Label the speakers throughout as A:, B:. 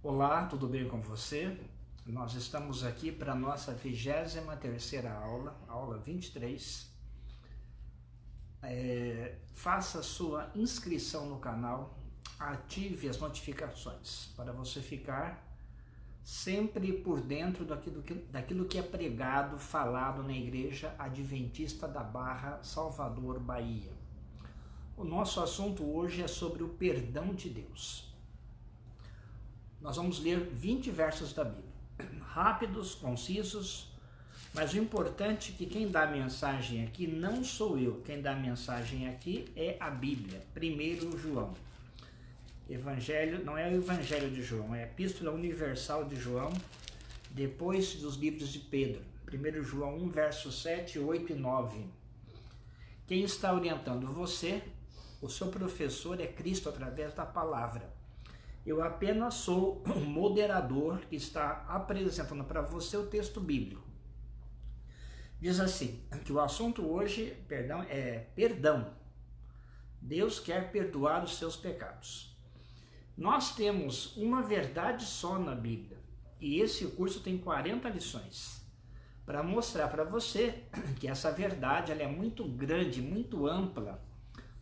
A: Olá, tudo bem com você? Nós estamos aqui para a nossa 23ª aula, aula 23. Faça sua inscrição no canal, ative as notificações para você ficar sempre por dentro daquilo que é pregado, falado na Igreja Adventista da Barra, Salvador, Bahia. O nosso assunto hoje é sobre o perdão de Deus. Nós vamos ler 20 versos da Bíblia, rápidos, concisos, mas o importante é que quem dá a mensagem aqui não sou eu, quem dá a mensagem aqui é a Bíblia, 1 João. Evangelho, não é o Evangelho de João, é a Epístola Universal de João, depois dos livros de Pedro, 1 João 1, versos 7, 8 e 9. Quem está orientando você, o seu professor é Cristo através da palavra. Eu apenas sou um moderador que está apresentando para você o texto bíblico. Diz assim, que o assunto hoje, é perdão. Deus quer perdoar os seus pecados. Nós temos uma verdade só na Bíblia, e esse curso tem 40 lições, para mostrar para você que essa verdade ela é muito grande, muito ampla,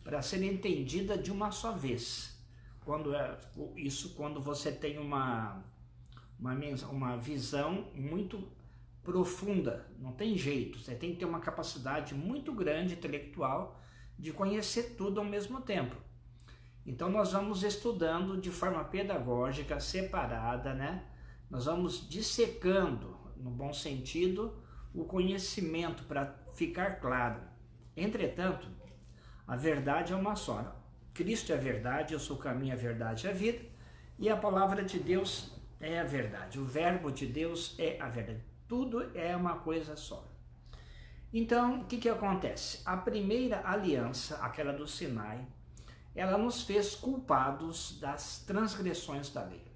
A: para ser entendida de uma só vez. Quando você tem uma visão muito profunda, não tem jeito, você tem que ter uma capacidade muito grande intelectual de conhecer tudo ao mesmo tempo. Então nós vamos estudando de forma pedagógica, separada, né? Nós vamos dissecando, no bom sentido, o conhecimento para ficar claro. Entretanto, a verdade é uma só. Cristo é a verdade, eu sou o caminho, a verdade e a vida, e a palavra de Deus é a verdade, o verbo de Deus é a verdade, tudo é uma coisa só. Então, o que acontece? A primeira aliança, aquela do Sinai, ela nos fez culpados das transgressões da lei.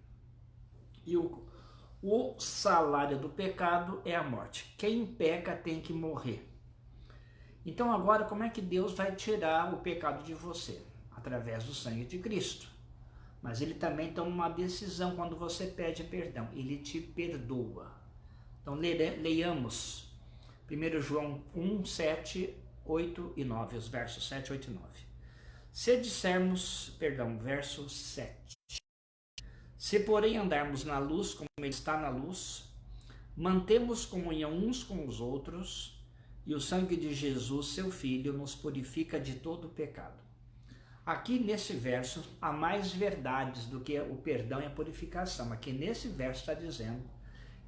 A: E o salário do pecado é a morte. Quem peca tem que morrer. Então agora, como é que Deus vai tirar o pecado de você? Através do sangue de Cristo. Mas ele também toma uma decisão quando você pede perdão. Ele te perdoa. Então leiamos 1 João 1, 7, 8 e 9, os versos 7, 8 e 9. Verso 7. Se porém andarmos na luz como ele está na luz, mantemos comunhão uns com os outros, e o sangue de Jesus, seu Filho, nos purifica de todo o pecado. Aqui nesse verso há mais verdades do que o perdão e a purificação. Aqui nesse verso está dizendo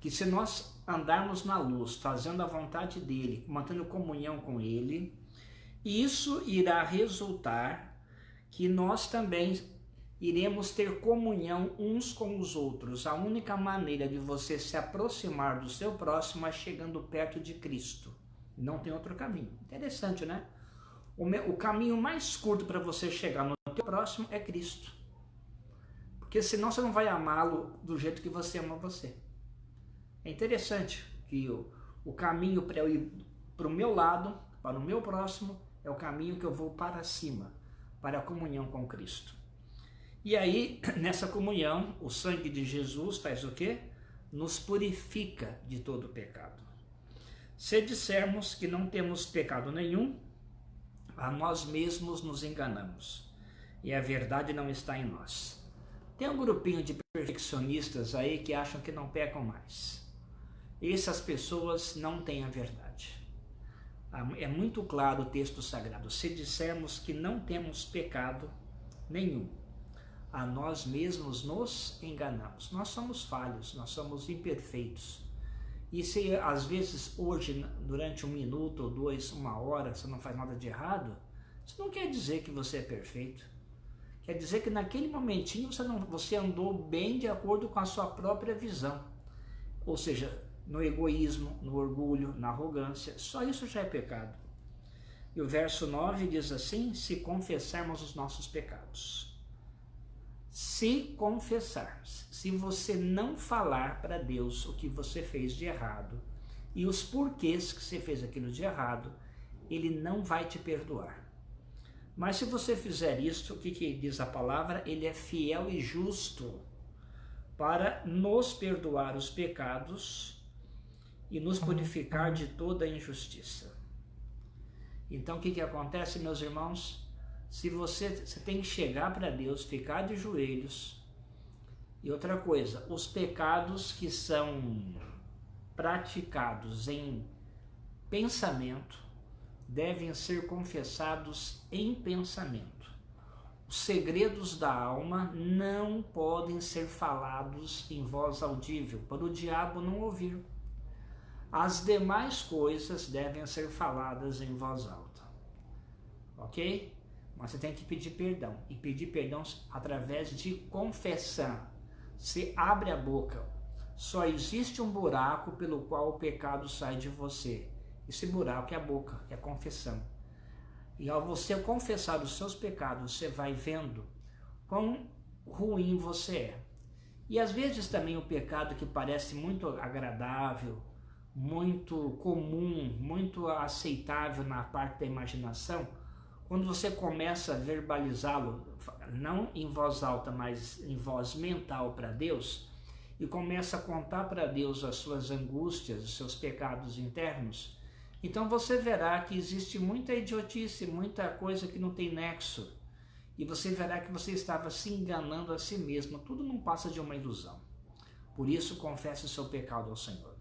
A: que se nós andarmos na luz, fazendo a vontade dele, mantendo comunhão com ele, isso irá resultar que nós também iremos ter comunhão uns com os outros. A única maneira de você se aproximar do seu próximo é chegando perto de Cristo. Não tem outro caminho. Interessante, né? O caminho mais curto para você chegar no teu próximo é Cristo. Porque senão você não vai amá-lo do jeito que você ama você. É interessante que o caminho para eu ir para o meu lado, para o meu próximo, é o caminho que eu vou para cima, para a comunhão com Cristo. E aí, nessa comunhão, o sangue de Jesus faz o quê? Nos purifica de todo o pecado. Se dissermos que não temos pecado nenhum, a nós mesmos nos enganamos, e a verdade não está em nós. Tem um grupinho de perfeccionistas aí que acham que não pecam mais. Essas pessoas não têm a verdade. É muito claro o texto sagrado. Se dissermos que não temos pecado nenhum, a nós mesmos nos enganamos. Nós somos falhos, nós somos imperfeitos. E se às vezes hoje, durante 1 minuto ou 2, 1 hora, você não faz nada de errado, isso não quer dizer que você é perfeito. Quer dizer que naquele momentinho você andou bem de acordo com a sua própria visão. Ou seja, no egoísmo, no orgulho, na arrogância, só isso já é pecado. E o verso 9 diz assim, se confessarmos os nossos pecados. Se confessarmos, se você não falar para Deus o que você fez de errado e os porquês que você fez aquilo de errado, ele não vai te perdoar. Mas se você fizer isso, o que diz a palavra? Ele é fiel e justo para nos perdoar os pecados e nos purificar de toda injustiça. Então o que acontece, meus irmãos? Se você tem que chegar para Deus, ficar de joelhos. E outra coisa, os pecados que são praticados em pensamento devem ser confessados em pensamento. Os segredos da alma não podem ser falados em voz audível, para o diabo não ouvir. As demais coisas devem ser faladas em voz alta. Ok? Mas você tem que pedir perdão. E pedir perdão através de confissão. Você abre a boca. Só existe um buraco pelo qual o pecado sai de você. Esse buraco é a boca, é a confissão. E ao você confessar os seus pecados, você vai vendo quão ruim você é. E às vezes também o pecado que parece muito agradável, muito comum, muito aceitável na parte da imaginação, quando você começa a verbalizá-lo, não em voz alta, mas em voz mental para Deus, e começa a contar para Deus as suas angústias, os seus pecados internos, então você verá que existe muita idiotice, muita coisa que não tem nexo. E você verá que você estava se enganando a si mesmo. Tudo não passa de uma ilusão. Por isso, confesse o seu pecado ao Senhor.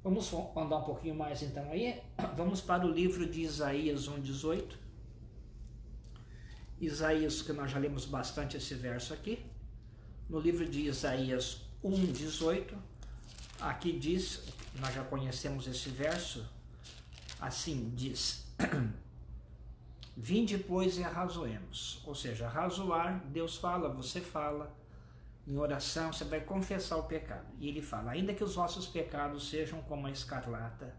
A: Vamos andar um pouquinho mais então aí. Vamos para o livro de Isaías 1:18. Isaías, que nós já lemos bastante esse verso aqui. No livro de Isaías 1:18, aqui diz, nós já conhecemos esse verso, assim diz: vinde, pois, e arrazoemos. Ou seja, arrazoar, Deus fala, você fala, em oração você vai confessar o pecado. E ele fala: ainda que os vossos pecados sejam como a escarlata,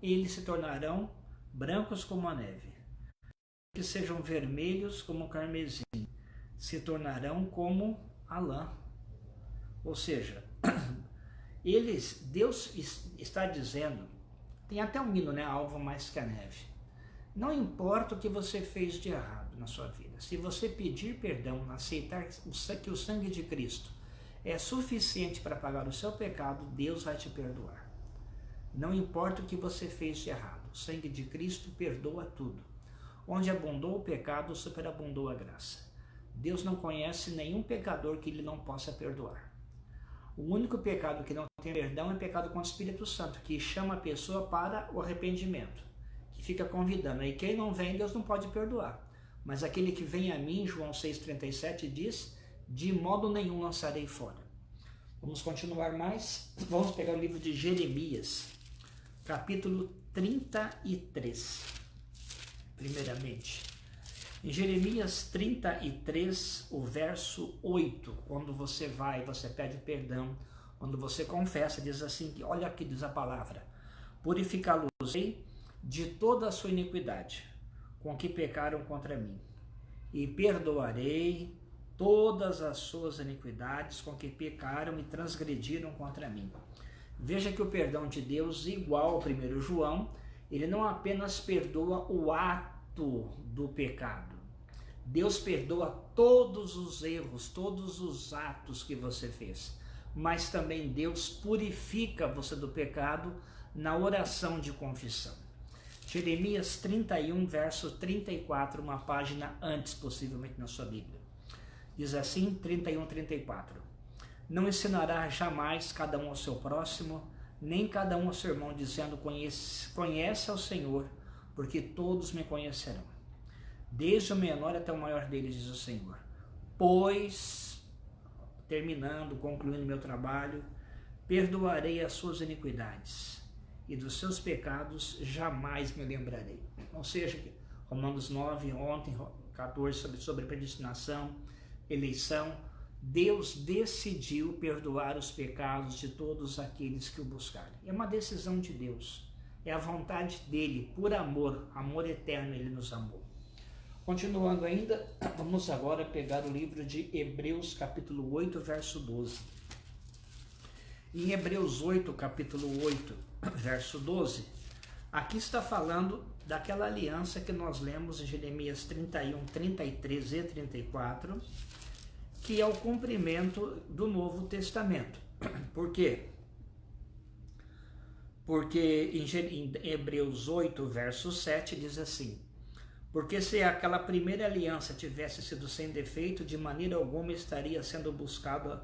A: eles se tornarão brancos como a neve. Que sejam vermelhos como o carmesim, se tornarão como a lã. Ou seja, Deus está dizendo, tem até um hino, né? Alvo mais que a neve. Não importa o que você fez de errado na sua vida, se você pedir perdão, aceitar que o sangue de Cristo é suficiente para pagar o seu pecado, Deus vai te perdoar. Não importa o que você fez de errado, o sangue de Cristo perdoa tudo. Onde abundou o pecado, superabundou a graça. Deus não conhece nenhum pecador que ele não possa perdoar. O único pecado que não tem perdão é pecado contra o Espírito Santo, que chama a pessoa para o arrependimento, que fica convidando. E quem não vem, Deus não pode perdoar. Mas aquele que vem a mim, João 6,37 diz: de modo nenhum lançarei fora. Vamos continuar mais. Vamos pegar o livro de Jeremias, capítulo 33. Primeiramente, em Jeremias 33, o verso 8, quando você pede perdão, quando você confessa, diz assim, olha aqui diz a palavra: purificá-los-ei de toda a sua iniquidade, com que pecaram contra mim, e perdoarei todas as suas iniquidades com que pecaram e transgrediram contra mim. Veja que o perdão de Deus, igual ao 1 João, ele não apenas perdoa o ato do pecado. Deus perdoa todos os erros, todos os atos que você fez. Mas também Deus purifica você do pecado na oração de confissão. Jeremias 31, verso 34, uma página antes, possivelmente, na sua Bíblia. Diz assim, 31, 34. Não ensinará jamais cada um ao seu próximo, nem cada um ao seu irmão, dizendo: conhece ao Senhor, porque todos me conhecerão. Desde o menor até o maior deles, diz o Senhor. Pois, concluindo meu trabalho, perdoarei as suas iniquidades, e dos seus pecados jamais me lembrarei. Ou seja, Romanos 9, ontem, 14, sobre predestinação, eleição, Deus decidiu perdoar os pecados de todos aqueles que o buscarem. É uma decisão de Deus, é a vontade dele, por amor eterno ele nos amou. Continuando ainda, vamos agora pegar o livro de Hebreus, capítulo 8, verso 12. Em Hebreus 8, capítulo 8, verso 12, aqui está falando daquela aliança que nós lemos em Jeremias 31, 33 e 34, que é o cumprimento do Novo Testamento. Por quê? Porque em Hebreus 8, verso 7, diz assim: porque se aquela primeira aliança tivesse sido sem defeito, de maneira alguma estaria sendo buscado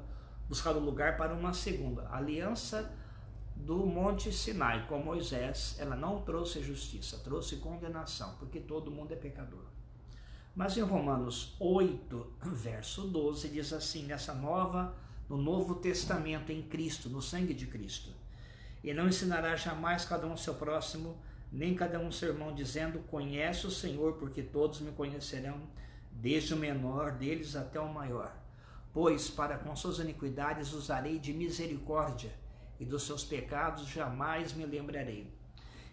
A: lugar para uma segunda. A aliança do Monte Sinai com Moisés, ela não trouxe justiça, trouxe condenação, porque todo mundo é pecador. Mas em Romanos 8, verso 12, diz assim: no Novo Testamento, em Cristo, no sangue de Cristo, e não ensinará jamais cada um seu próximo, nem cada um seu irmão, dizendo: conhece o Senhor, porque todos me conhecerão, desde o menor deles até o maior. Pois para com suas iniquidades usarei de misericórdia, e dos seus pecados jamais me lembrarei.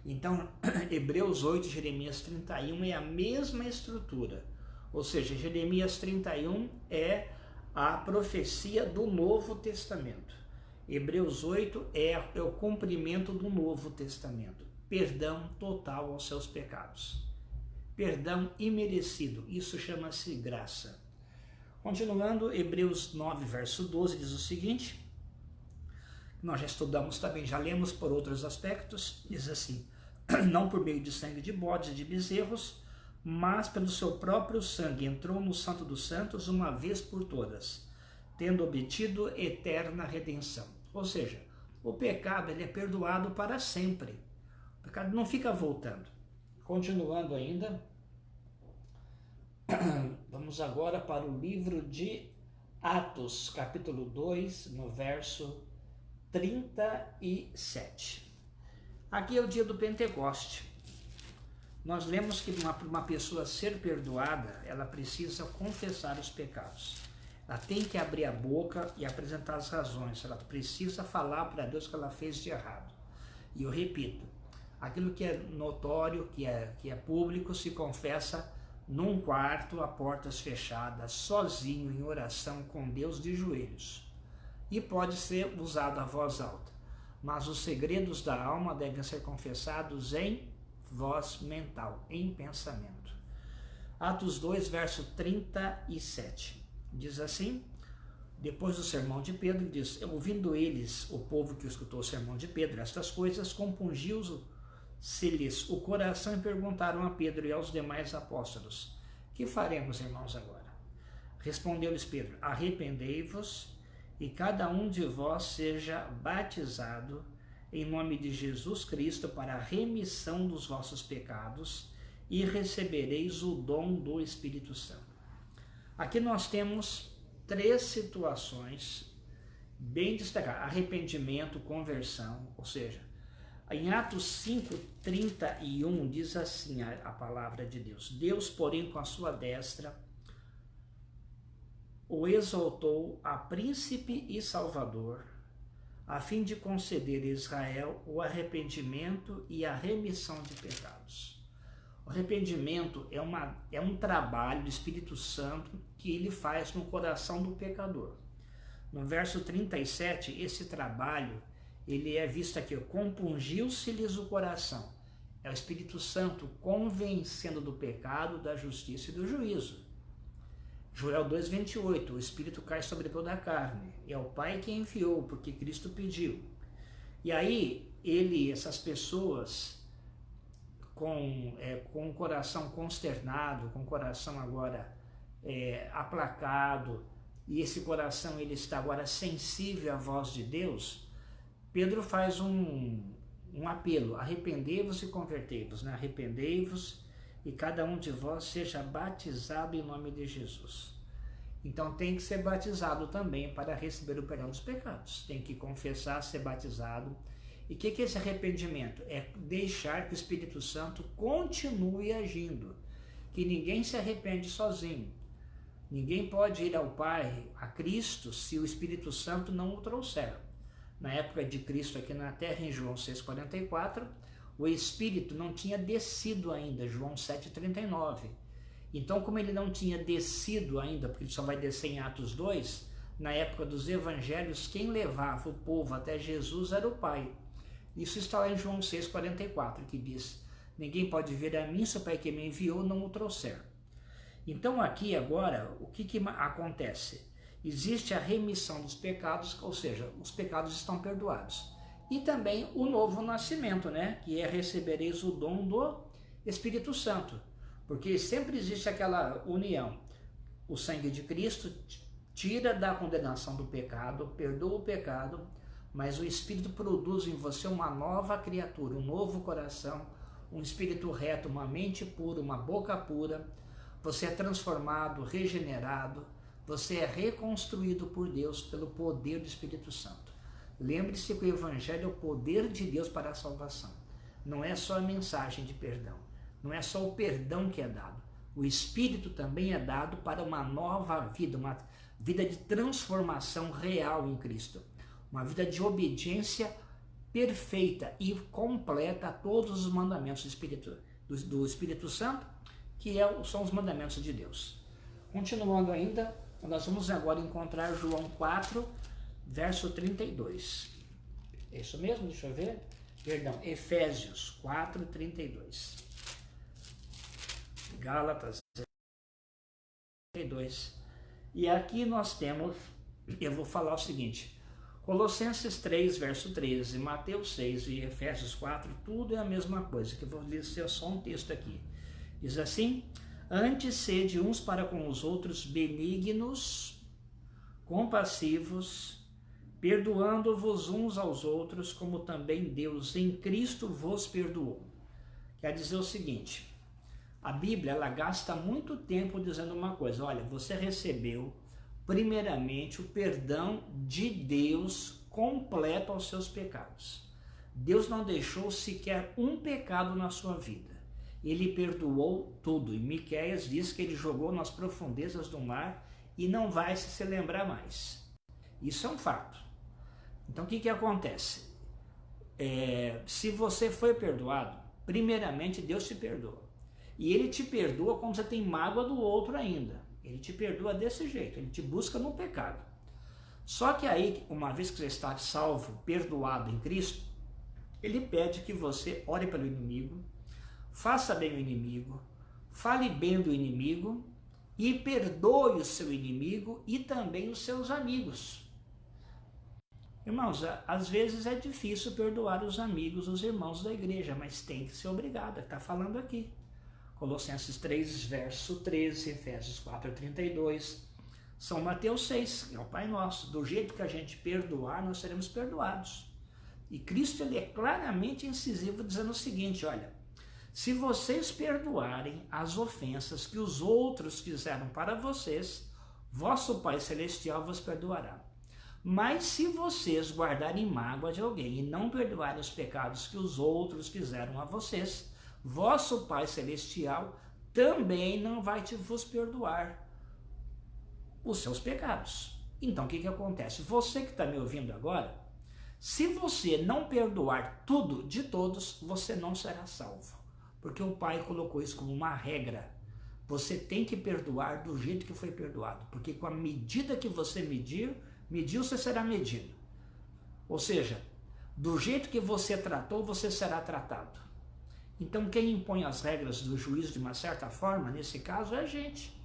A: Então, Hebreus 8 e Jeremias 31 é a mesma estrutura. Ou seja, Jeremias 31 é a profecia do Novo Testamento. Hebreus 8 é o cumprimento do Novo Testamento. Perdão total aos seus pecados. Perdão imerecido. Isso chama-se graça. Continuando, Hebreus 9, verso 12 diz o seguinte: nós já estudamos também, já lemos por outros aspectos, diz assim: não por meio de sangue de bodes e de bezerros, mas pelo seu próprio sangue entrou no Santo dos Santos uma vez por todas, tendo obtido eterna redenção. Ou seja, o pecado ele é perdoado para sempre. O pecado não fica voltando. Continuando ainda, vamos agora para o livro de Atos, capítulo 2, no verso 37. Aqui é o dia do Pentecoste. Nós lemos que para uma pessoa ser perdoada, ela precisa confessar os pecados. Ela tem que abrir a boca e apresentar as razões. Ela precisa falar para Deus o que ela fez de errado. E eu repito, aquilo que é notório, que é público, se confessa num quarto, a portas fechadas, sozinho, em oração com Deus, de joelhos. E pode ser usado a voz alta. Mas os segredos da alma devem ser confessados em voz mental, em pensamento. Atos 2, verso 37. Diz assim: depois do sermão de Pedro, diz: ouvindo eles, o povo que escutou o sermão de Pedro, estas coisas, compungiu-se-lhes o coração e perguntaram a Pedro e aos demais apóstolos: que faremos, irmãos, agora? Respondeu-lhes Pedro: arrependei-vos e cada um de vós seja batizado em nome de Jesus Cristo para a remissão dos vossos pecados e recebereis o dom do Espírito Santo. Aqui nós temos 3 situações bem destacadas: arrependimento, conversão, ou seja, em Atos 5:31 diz assim a palavra de Deus: Deus, porém, com a sua destra, o exaltou a príncipe e salvador, a fim de conceder a Israel o arrependimento e a remissão de pecados. O arrependimento é um trabalho do Espírito Santo que ele faz no coração do pecador. No verso 37, esse trabalho, ele é visto aqui: compungiu-se-lhes o coração. É o Espírito Santo convencendo do pecado, da justiça e do juízo. Joel 2:28, o Espírito cai sobre toda a carne. É o Pai que enviou, porque Cristo pediu. E aí, essas pessoas com o coração consternado, com o coração agora aplacado, e esse coração ele está agora sensível à voz de Deus, Pedro faz um apelo: arrependei-vos e convertei-vos, né? Arrependei-vos e cada um de vós seja batizado em nome de Jesus. Então tem que ser batizado também para receber o perdão dos pecados. Tem que confessar, ser batizado. E o que é esse arrependimento? É deixar que o Espírito Santo continue agindo. Que ninguém se arrepende sozinho. Ninguém pode ir ao Pai, a Cristo, se o Espírito Santo não o trouxer. Na época de Cristo aqui na terra, em João 6,44, o Espírito não tinha descido ainda, João 7,39. Então, como ele não tinha descido ainda, porque ele só vai descer em Atos 2, na época dos evangelhos, quem levava o povo até Jesus era o Pai. Isso está lá em João 6,44, que diz: ninguém pode vir a mim se o Pai que me enviou não o trouxer. Então aqui agora, o que acontece? existe a remissão dos pecados, ou seja, os pecados estão perdoados. E também o novo nascimento, né? Que é recebereis o dom do Espírito Santo. Porque sempre existe aquela união. O sangue de Cristo tira da condenação do pecado, perdoa o pecado, mas o Espírito produz em você uma nova criatura, um novo coração, um espírito reto, uma mente pura, uma boca pura. Você é transformado, regenerado, você é reconstruído por Deus pelo poder do Espírito Santo. Lembre-se que o Evangelho é o poder de Deus para a salvação. Não é só a mensagem de perdão, não é só o perdão que é dado. O Espírito também é dado para uma nova vida, uma vida de transformação real em Cristo. Uma vida de obediência perfeita e completa a todos os mandamentos do Espírito Santo, que são os mandamentos de Deus. Continuando ainda, nós vamos agora encontrar João 4, verso 32. É isso mesmo? Deixa eu ver. Perdão, Efésios 4, 32. Gálatas 32. E aqui nós temos, eu vou falar o seguinte, Colossenses 3, verso 13, Mateus 6 e Efésios 4, tudo é a mesma coisa, que eu vou ler só um texto aqui. Diz assim: antes sede uns para com os outros benignos, compassivos, perdoando-vos uns aos outros, como também Deus em Cristo vos perdoou. Quer dizer o seguinte, a Bíblia ela gasta muito tempo dizendo uma coisa, olha, você recebeu primeiramente o perdão de Deus completo aos seus pecados. Deus não deixou sequer um pecado na sua vida. Ele perdoou tudo. E Miqueias diz que ele jogou nas profundezas do mar e não vai se lembrar mais. Isso é um fato. Então o que acontece? Se você foi perdoado, primeiramente Deus te perdoa. E ele te perdoa quando você tem mágoa do outro ainda. Ele te perdoa desse jeito, ele te busca no pecado. Só que aí, uma vez que você está salvo, perdoado em Cristo, ele pede que você ore pelo inimigo, faça bem o inimigo, fale bem do inimigo e perdoe o seu inimigo e também os seus amigos. Irmãos, às vezes é difícil perdoar os amigos, os irmãos da igreja, mas tem que ser obrigado, está falando aqui. Colossenses 3, verso 13, Efésios 4, 32, São Mateus 6, é o Pai Nosso. Do jeito que a gente perdoar, nós seremos perdoados. E Cristo ele é claramente incisivo dizendo o seguinte, olha, se vocês perdoarem as ofensas que os outros fizeram para vocês, vosso Pai Celestial vos perdoará. Mas se vocês guardarem mágoa de alguém e não perdoarem os pecados que os outros fizeram a vocês, vosso Pai Celestial também não vai vos perdoar os seus pecados. Então o que acontece? Você que está me ouvindo agora, se você não perdoar tudo de todos, você não será salvo. Porque o Pai colocou isso como uma regra. Você tem que perdoar do jeito que foi perdoado. Porque com a medida que você mediu, você será medido. Ou seja, do jeito que você tratou, você será tratado. Então quem impõe as regras do juízo de uma certa forma, nesse caso, é a gente.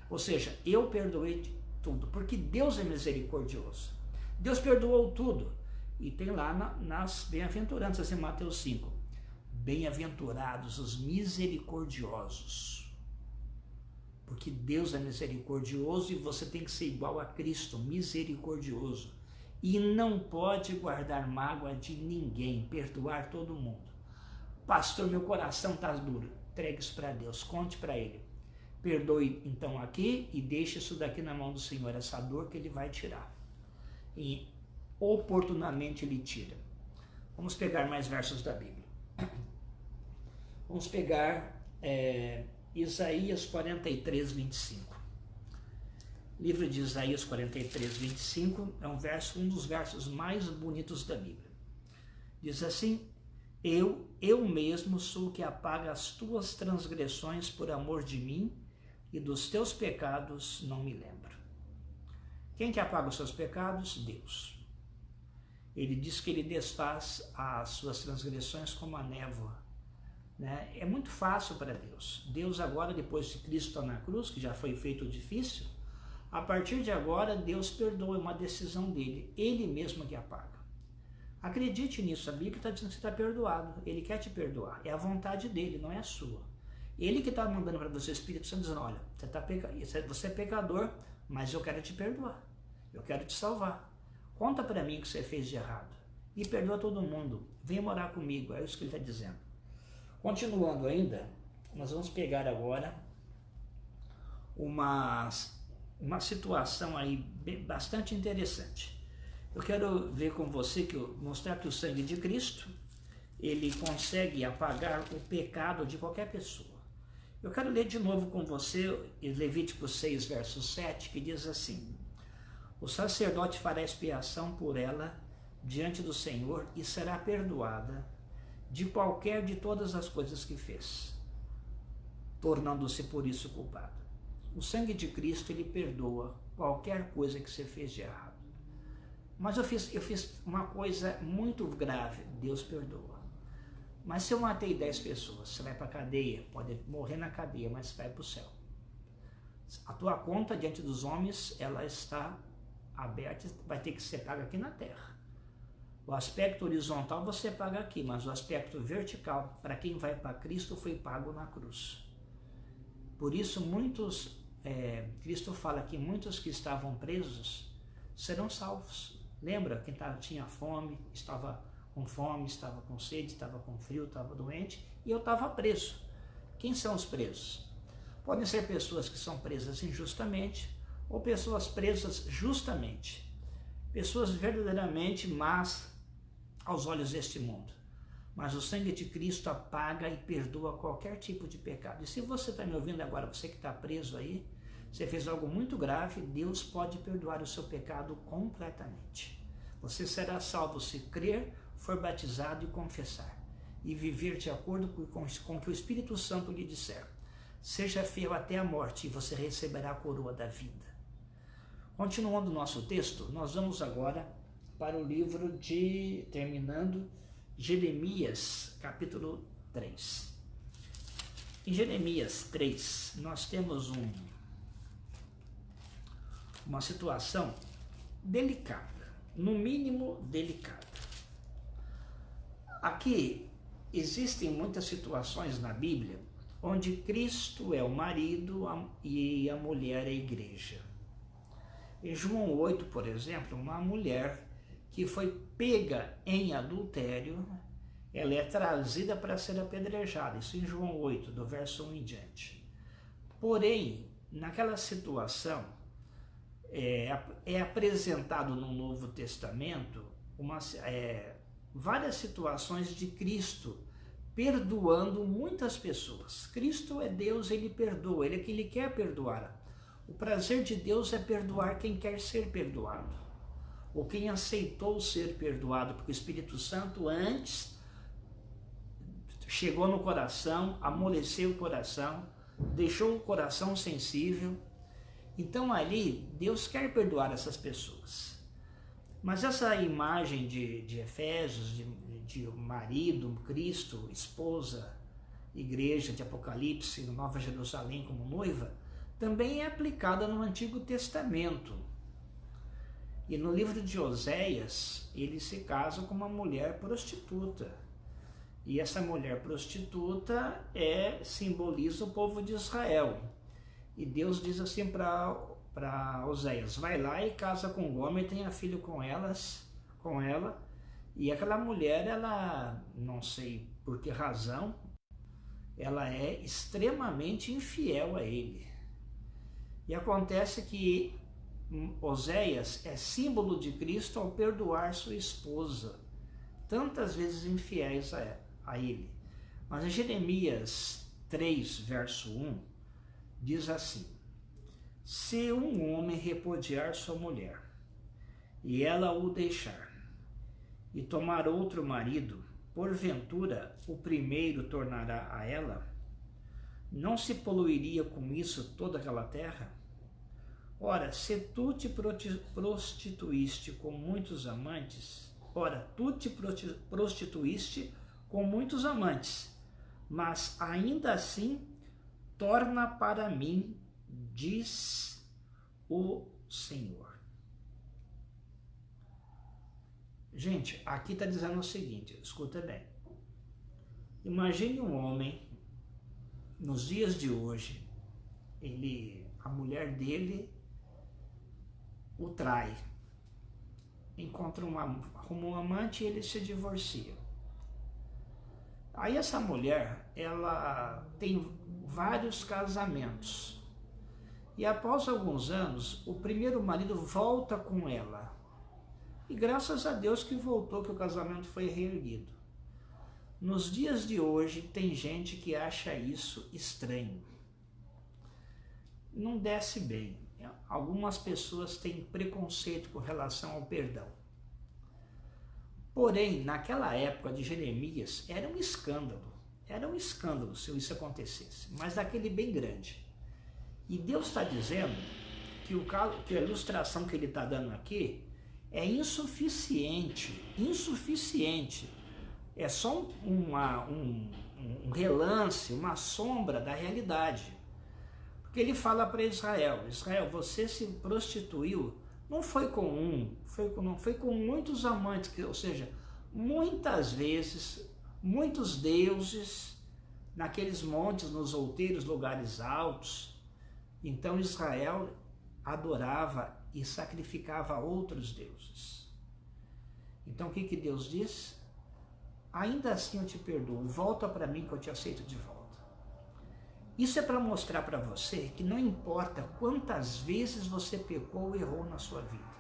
A: Ou seja, eu perdoei tudo, porque Deus é misericordioso. Deus perdoou tudo. E tem lá nas bem-aventuranças em Mateus 5. Bem-aventurados os misericordiosos. Porque Deus é misericordioso e você tem que ser igual a Cristo, misericordioso. E não pode guardar mágoa de ninguém, perdoar todo mundo. Pastor, meu coração está duro. Entregue isso para Deus, conte para Ele. Perdoe então aqui e deixe isso daqui na mão do Senhor, essa dor que Ele vai tirar. E oportunamente Ele tira. Vamos pegar mais versos da Bíblia. Vamos pegar Isaías 43, 25. Livro de Isaías 43, 25 é um dos versos mais bonitos da Bíblia. Diz assim, eu mesmo sou o que apaga as tuas transgressões por amor de mim, e dos teus pecados não me lembro. Quem que apaga os seus pecados? Deus. Ele diz que ele desfaz as suas transgressões como a névoa. Né? É muito fácil para Deus. Deus agora, depois de Cristo na cruz, que já foi feito o difícil, A partir de agora, Deus perdoa, é uma decisão dele, ele mesmo que apaga. Acredite nisso, a Bíblia está dizendo que você está perdoado, ele quer te perdoar, é a vontade dele, não é a sua. Ele que está mandando para você, o Espírito Santo, dizendo, olha, você é pecador, mas eu quero te perdoar, eu quero te salvar. Conta para mim o que você fez de errado e perdoa todo mundo, vem morar comigo, é isso que ele está dizendo. Continuando ainda, nós vamos pegar agora uma situação aí bastante interessante. Eu quero ver com você, mostrar que o sangue de Cristo, ele consegue apagar o pecado de qualquer pessoa. Eu quero ler de novo com você Levítico 6, verso 7, que diz assim: o sacerdote fará expiação por ela diante do Senhor e será perdoada de qualquer de todas as coisas que fez, tornando-se por isso culpada. O sangue de Cristo, ele perdoa qualquer coisa que você fez de errado. Mas eu fiz uma coisa muito grave, Deus perdoa. Mas se eu matei 10 pessoas, você vai para a cadeia, pode morrer na cadeia, mas vai para o céu. A tua conta diante dos homens, ela está aberta, vai ter que ser paga aqui na terra. O aspecto horizontal você paga aqui, mas o aspecto vertical, para quem vai para Cristo, foi pago na cruz. Por isso, Cristo fala que muitos que estavam presos serão salvos. Lembra? Quem tinha fome, estava com sede, estava com frio, estava doente, e eu estava preso. Quem são os presos? Podem ser pessoas que são presas injustamente, ou pessoas presas justamente. Pessoas verdadeiramente más aos olhos deste mundo. Mas o sangue de Cristo apaga e perdoa qualquer tipo de pecado. E se você está me ouvindo agora, você que está preso aí, você fez algo muito grave, Deus pode perdoar o seu pecado completamente. Você será salvo se crer, for batizado e confessar, e viver de acordo com o que o Espírito Santo lhe disser. Seja fiel até a morte e você receberá a coroa da vida. Continuando o nosso texto, nós vamos agora para o livro terminando, Jeremias, capítulo 3. Em Jeremias 3, nós temos uma situação delicada, no mínimo delicada. Aqui existem muitas situações na Bíblia onde Cristo é o marido e a mulher é a igreja. Em João 8, por exemplo, uma mulher que foi pega em adultério, ela é trazida para ser apedrejada. Isso em João 8, do verso 1 em diante. Porém, naquela situação, é apresentado no Novo Testamento várias situações de Cristo perdoando muitas pessoas. Cristo é Deus, ele perdoa, ele é que ele quer perdoar. O prazer de Deus é perdoar quem quer ser perdoado, ou quem aceitou ser perdoado, porque o Espírito Santo antes chegou no coração, amoleceu o coração, deixou o coração sensível. Então ali, Deus quer perdoar essas pessoas. Mas essa imagem de Efésios, de marido, Cristo, esposa, igreja de Apocalipse, Nova Jerusalém como noiva, também é aplicada no Antigo Testamento. E no livro de Oséias, ele se casa com uma mulher prostituta. E essa mulher prostituta simboliza o povo de Israel. E Deus diz assim para Oséias: vai lá e casa com um homem, tenha filho com ela. E aquela mulher, ela, não sei por que razão, ela é extremamente infiel a ele. E acontece que Oséias é símbolo de Cristo ao perdoar sua esposa, tantas vezes infiéis a ele. Mas em Jeremias 3, verso 1, diz assim: se um homem repudiar sua mulher, e ela o deixar, e tomar outro marido, porventura o primeiro tornará a ela? Não se poluiria com isso toda aquela terra? Ora, se tu te prostituíste com muitos amantes, mas ainda assim torna para mim, diz o Senhor. Gente, aqui está dizendo o seguinte, escuta bem. Imagine um homem, nos dias de hoje, a mulher dele o trai, arruma um amante e ele se divorcia. Aí essa mulher, ela tem vários casamentos. E após alguns anos, o primeiro marido volta com ela. E graças a Deus que voltou, que o casamento foi reerguido. Nos dias de hoje, tem gente que acha isso estranho. Não desce bem. Algumas pessoas têm preconceito com relação ao perdão. Porém, naquela época de Jeremias, era um escândalo se isso acontecesse, mas daquele bem grande. E Deus está dizendo que a ilustração que ele está dando aqui é insuficiente, é só um relance, uma sombra da realidade. Porque ele fala para Israel, você se prostituiu, não foi com foi com muitos amantes, ou seja, muitas vezes, muitos deuses, naqueles montes, nos outeiros, lugares altos. Então Israel adorava e sacrificava outros deuses. Então o que Deus diz? Ainda assim eu te perdoo, volta para mim que eu te aceito de volta. Isso é para mostrar para você que não importa quantas vezes você pecou ou errou na sua vida,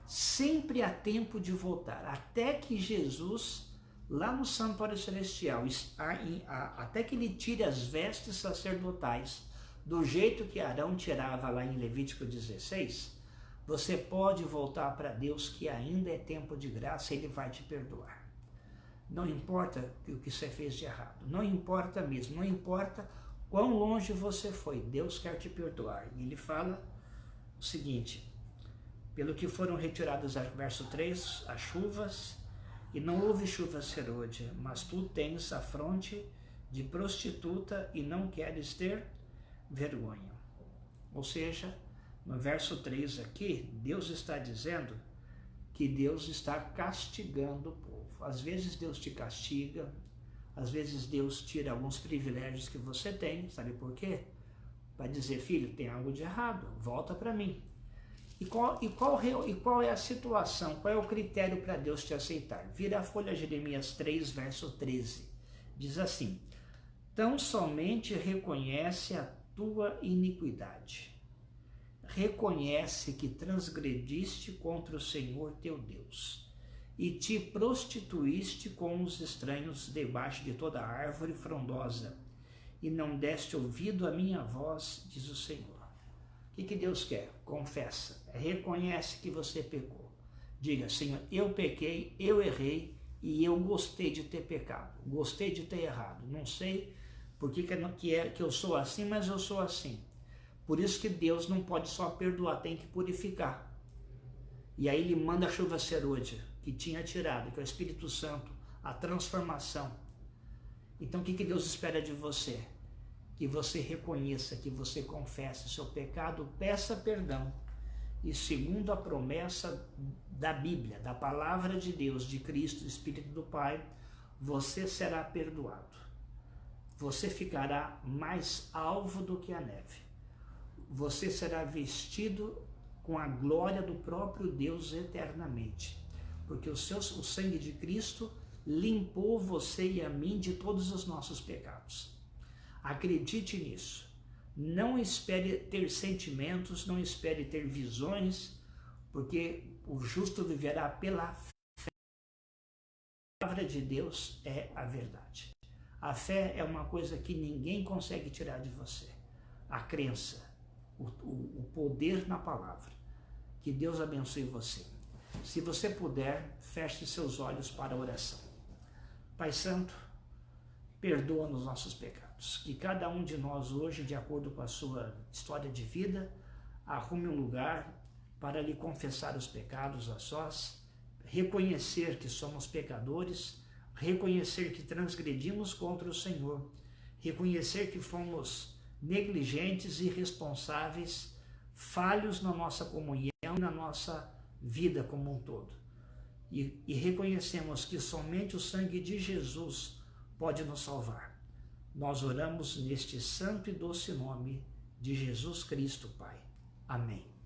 A: sempre há tempo de voltar, até que Jesus, lá no santuário celestial, até que ele tire as vestes sacerdotais, do jeito que Arão tirava lá em Levítico 16, você pode voltar para Deus, que ainda é tempo de graça, ele vai te perdoar. Não importa o que você fez de errado, não importa mesmo, não importa quão longe você foi, Deus quer te perdoar. E ele fala o seguinte, pelo que foram retiradas, verso 3, as chuvas, e não houve chuva serôdia, mas tu tens a fronte de prostituta e não queres ter vergonha. Ou seja, no verso 3 aqui, Deus está dizendo que Deus está castigando o povo. Às vezes Deus te castiga, às vezes Deus tira alguns privilégios que você tem, sabe por quê? Para dizer, filho, tem algo de errado, volta para mim. E qual é a situação, qual é o critério para Deus te aceitar? Vira a folha Jeremias 3, verso 13. Diz assim, tão somente reconhece a tua iniquidade. Reconhece que transgrediste contra o Senhor teu Deus e te prostituíste com os estranhos debaixo de toda árvore frondosa e não deste ouvido à minha voz, diz o Senhor. O que Deus quer? Confessa, reconhece que você pecou. Diga, Senhor, eu pequei, eu errei e eu gostei de ter pecado, gostei de ter errado. Não sei por que eu sou assim, mas eu sou assim. Por isso que Deus não pode só perdoar, tem que purificar. E aí ele manda a chuva serôdia, que tinha tirado, que é o Espírito Santo, a transformação. Então o que Deus espera de você? Que você reconheça, que você confesse o seu pecado, peça perdão. E segundo a promessa da Bíblia, da Palavra de Deus, de Cristo, do Espírito do Pai, você será perdoado. Você ficará mais alvo do que a neve. Você será vestido com a glória do próprio Deus eternamente. Porque o sangue de Cristo limpou você e a mim de todos os nossos pecados. Acredite nisso. Não espere ter sentimentos, não espere ter visões, porque o justo viverá pela fé. A palavra de Deus é a verdade. A fé é uma coisa que ninguém consegue tirar de você. A crença, o poder na palavra. Que Deus abençoe você. Se você puder, feche seus olhos para a oração. Pai Santo, perdoa-nos nossos pecados. Que cada um de nós hoje, de acordo com a sua história de vida, arrume um lugar para lhe confessar os pecados a sós, reconhecer que somos pecadores, reconhecer que transgredimos contra o Senhor, reconhecer que fomos negligentes e irresponsáveis falhos na nossa comunhão e na nossa vida como um todo. E reconhecemos que somente o sangue de Jesus pode nos salvar. Nós oramos neste santo e doce nome de Jesus Cristo, Pai. Amém.